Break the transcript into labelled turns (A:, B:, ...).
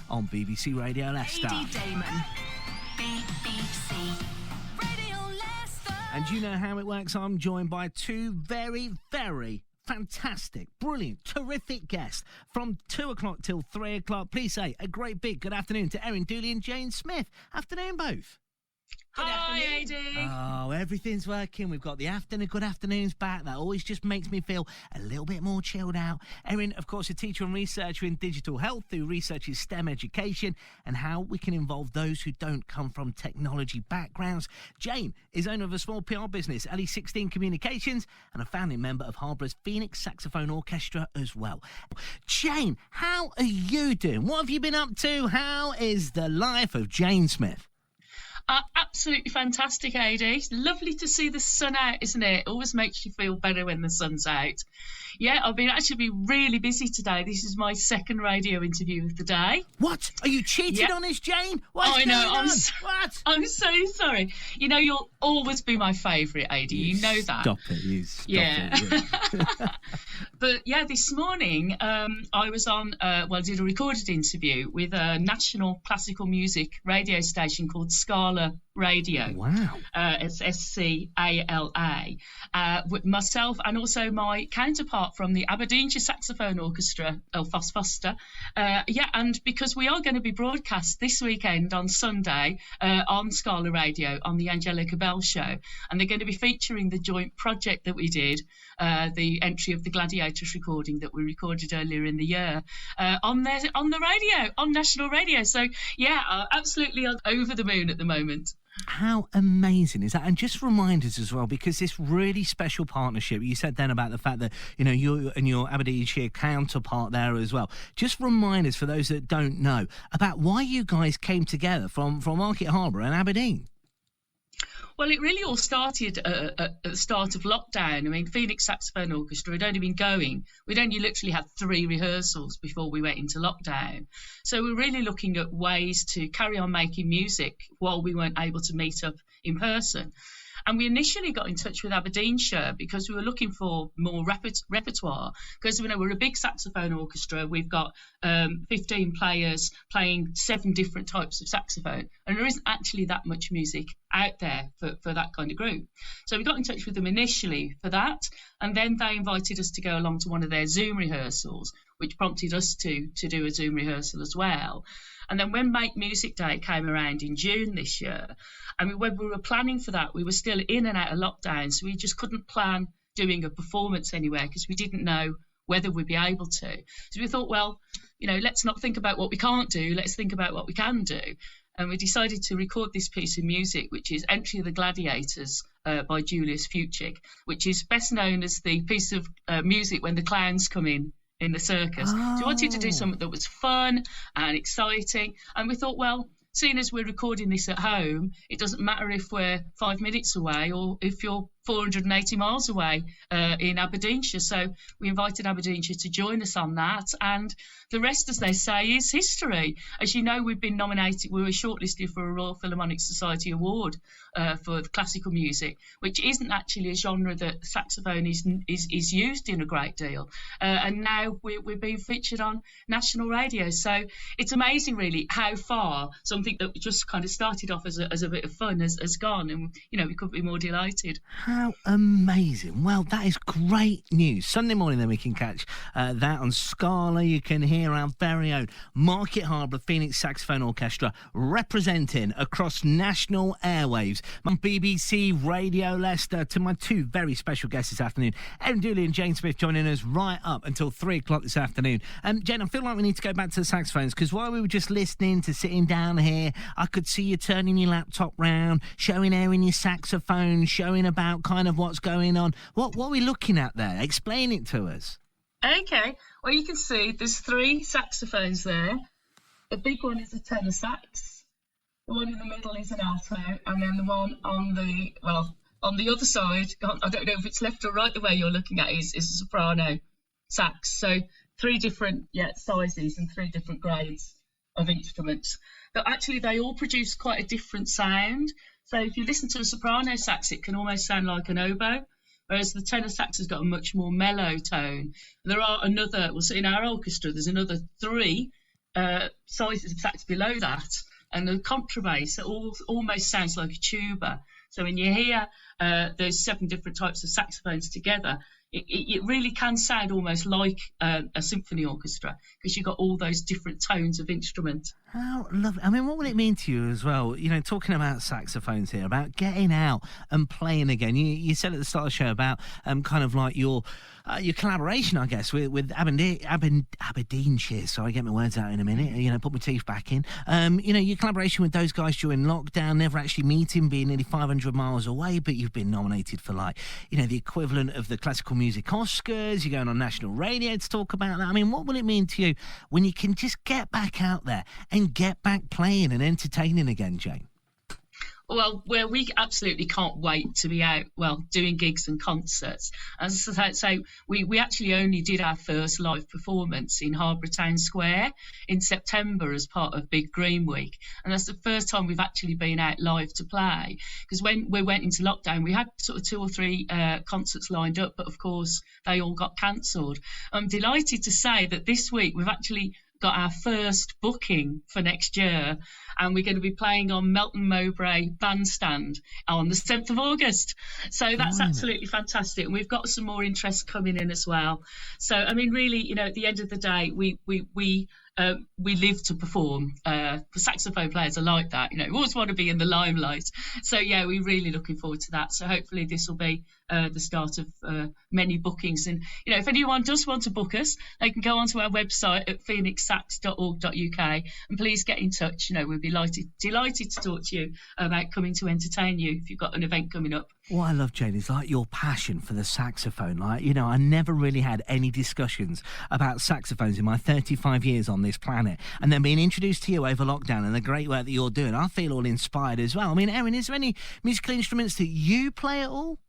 A: on BBC Radio Leicester.
B: Ady Dayman, BBC Radio Leicester.
A: And you know how it works. I'm joined by two very, very fantastic, brilliant, terrific guests from 2 o'clock till 3 o'clock. Please say a great big good afternoon to Erin Dooley and Jane Smith. Afternoon, both.
C: Hi, Ady.
A: Oh, everything's working. We've got the good afternoons back. That always just makes me feel a little bit more chilled out. Erin, of course, a teacher and researcher in digital health who researches STEM education and how we can involve those who don't come from technology backgrounds. Jane is owner of a small PR business, LE16 Communications, and a founding member of Harborough's Phoenix Saxophone Orchestra as well. Jane, how are you doing? What have you been up to? How is the life of Jane Smith?
C: Absolutely fantastic, Ady. It's lovely to see the sun out, isn't it? It always makes you feel better when the sun's out. Yeah, I've been actually really busy today. This is my second radio interview of the day.
A: What? Are you cheating on us, Jane? What's
C: I know.
A: going on? What?
C: I'm so sorry. You know, you'll always be my favourite, Ady. You know that.
A: Stop it.
C: Yeah. But yeah, this morning I was on, I did a recorded interview with a national classical music radio station called Scala Radio.
A: Wow.
C: It's SCALA. With myself and also my counterpart from the Aberdeenshire Saxophone Orchestra, Elfos Foster. And because we are going to be broadcast this weekend on Sunday on Scala Radio on the Angelica Bell Show, and they're going to be featuring the joint project that we did, the entry of the Gladiators recording that we recorded earlier in the year on the radio, on national radio. So yeah, absolutely over the moon at the moment.
A: How amazing is that? And just remind us as well, because this really special partnership, you said then about the fact that, you know, you and your Aberdeenshire counterpart there as well. Just remind us, for those that don't know, about why you guys came together from Market Harbour and Aberdeen.
C: Well, it really all started at the start of lockdown. I mean, Phoenix Saxophone Orchestra had only been going. We'd only literally had 3 rehearsals before we went into lockdown. So we're really looking at ways to carry on making music while we weren't able to meet up in person. And we initially got in touch with Aberdeenshire because we were looking for more repertoire. Because, you know, we're a big saxophone orchestra. We've got 15 players playing 7 different types of saxophone. And there isn't actually that much music out there for that kind of group. So we got in touch with them initially for that. And then they invited us to go along to one of their Zoom rehearsals, which prompted us to do a Zoom rehearsal as well. And then when Make Music Day came around in June this year, I mean, when we were planning for that, we were still in and out of lockdown, so we just couldn't plan doing a performance anywhere because we didn't know whether we'd be able to. So we thought, well, you know, let's not think about what we can't do, let's think about what we can do. And we decided to record this piece of music, which is Entry of the Gladiators by Julius Fuchik, which is best known as the piece of music when the clowns come in the circus. So we wanted to do something that was fun and exciting. And we thought, well, seeing as we're recording this at home, it doesn't matter if we're 5 minutes away or if you're 480 miles away in Aberdeenshire. So we invited Aberdeenshire to join us on that. And the rest, as they say, is history. As you know, we've been nominated, we were shortlisted for a Royal Philharmonic Society Award for classical music, which isn't actually a genre that saxophone is used in a great deal. And now we're being featured on national radio. So it's amazing, really, how far something that just kind of started off as a bit of fun has gone. And, you know, we couldn't be more delighted.
A: How amazing. Well, that is great news. Sunday morning, then we can catch that on Scala. You can hear our very own Market Harbour Phoenix Saxophone Orchestra representing across national airwaves on BBC Radio Leicester. To my 2 very special guests this afternoon, Erin Dooley and Jane Smith, joining us right up until 3 o'clock this afternoon. Jane, I feel like we need to go back to the saxophones, because while we were just listening to sitting down here, I could see you turning your laptop round, showing Erin your saxophone, showing about kind of what's going on. What are we looking at there? Explain it to us.
C: Okay, well, you can see there's 3 saxophones there. The big one is a tenor sax, the one in the middle is an alto, and then the one on the other side, I don't know if it's left or right the way you're looking at it, is a soprano sax. So 3 different sizes and 3 different grades of instruments. But actually they all produce quite a different sound. So if you listen to a soprano sax, it can almost sound like an oboe, whereas the tenor sax has got a much more mellow tone. There are in our orchestra, there's another 3 sizes of sax below that, and the contrabass almost sounds like a tuba. So when you hear those 7 different types of saxophones together, it really can sound almost like a symphony orchestra, because you've got all those different tones of instrument.
A: How lovely. I mean, what would it mean to you as well, talking about saxophones here, about getting out and playing again? You said at the start of the show about kind of like your collaboration, I guess, with Aberdeenshire. Sorry, get my words out in a minute. Put my teeth back in. Your collaboration with those guys during lockdown, never actually meeting, being nearly 500 miles away, but you've been nominated for the equivalent of the Classical Music Oscars. You're going on national radio to talk about that. I mean, what will it mean to you when you can just get back out there and get back playing and entertaining again, Jane?
C: Well, we absolutely can't wait to be out, doing gigs and concerts. As I say, we actually only did our first live performance in Harbour Town Square in September as part of Big Green Week. And that's the first time we've actually been out live to play. Because when we went into lockdown, we had sort of 2 or 3 concerts lined up, but of course they all got cancelled. I'm delighted to say that this week we've actually got our first booking for next year, and we're going to be playing on Melton Mowbray Bandstand on the 7th of August. So that's absolutely fantastic, and we've got some more interest coming in as well. So I mean, really, at the end of the day, we live to perform. For saxophone players are like that, we always want to be in the limelight. So yeah, we're really looking forward to that. So hopefully this will be the start of many bookings. And if anyone does want to book us, they can go onto our website at phoenixsax.org.uk, and please get in touch. We'd be delighted to talk to you about coming to entertain you if you've got an event coming up.
A: What I love, Jane, is your passion for the saxophone. I never really had any discussions about saxophones in my 35 years on this planet. And then being introduced to you over lockdown and the great work that you're doing, I feel all inspired as well. I mean, Erin, is there any musical instruments that you play at all?